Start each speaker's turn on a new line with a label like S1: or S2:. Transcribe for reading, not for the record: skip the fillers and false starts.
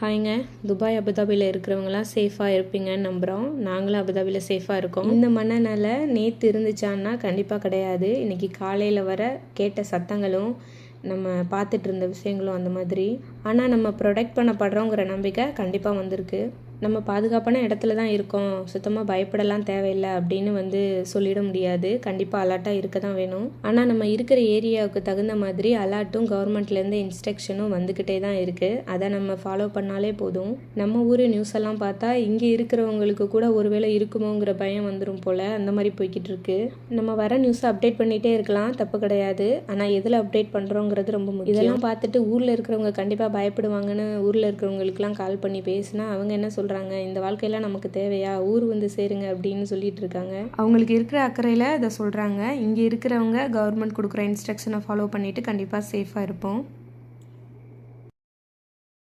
S1: ஹாய்ங்க. Dubai அபுதாபியில் இருக்கிறவங்களாம் சேஃபாக இருப்பீங்கன்னு நம்புகிறோம். நாங்களும் அபுதாபியில் சேஃபாக இருக்கோம். இந்த மனநிலை நேற்று இருந்துச்சான்னா கண்டிப்பாக கிடையாது. இன்றைக்கி காலையில் வர கேட்ட சத்தங்களும் நம்ம பார்த்துட்டு இருந்த விஷயங்களும் அந்த மாதிரி. ஆனால் நம்ம ப்ரொடெக்ட் பண்ணப்படுறோங்கிற நம்பிக்கை கண்டிப்பாக வந்திருக்கு. நம்ம பாதுகாப்பான இடத்துல தான் இருக்கோம், சுத்தமாக பயப்படலாம் தேவையில்லை அப்படின்னு சொல்லிட முடியாது. கண்டிப்பாக அலர்ட்டாக இருக்க தான் வேணும். ஆனால் நம்ம இருக்கிற ஏரியாவுக்கு தகுந்த மாதிரி அலர்ட்டும் கவர்மெண்ட்லேருந்து இன்ஸ்ட்ரக்ஷனும் வந்துக்கிட்டே தான் இருக்குது. அதை நம்ம ஃபாலோ பண்ணாலே போதும். நம்ம ஊர் நியூஸ் எல்லாம் பார்த்தா இங்கே இருக்கிறவங்களுக்கு கூட ஒருவேளை இருக்குமோங்கிற பயம் வந்துடும் போல். அந்த மாதிரி போய்கிட்டு இருக்கு. நம்ம வர நியூஸை அப்டேட் பண்ணிகிட்டே இருக்கலாம், தப்பு கிடையாது. ஆனால் எதில் அப்டேட் பண்ணுறோங்கிறது ரொம்ப முக்கியம். இதெல்லாம் பார்த்துட்டு ஊரில் இருக்கிறவங்க கண்டிப்பாக பயப்படுவாங்கன்னு ஊரில் இருக்கிறவங்களுக்குலாம் கால் பண்ணி பேசினா அவங்க என்ன சொல்கிறாங்க, இந்த வாழ்க்கையெல்லாம் நமக்கு தேவையா, ஊர் சேருங்க அப்படின்னு சொல்லிட்டு இருக்காங்க. அவங்களுக்கு இருக்கிற அக்கறையில் இதை சொல்கிறாங்க. இங்கே இருக்கிறவங்க கவர்மெண்ட் கொடுக்குற இன்ஸ்ட்ரக்ஷனை ஃபாலோ பண்ணிவிட்டு கண்டிப்பாக சேஃபாக இருப்போம்.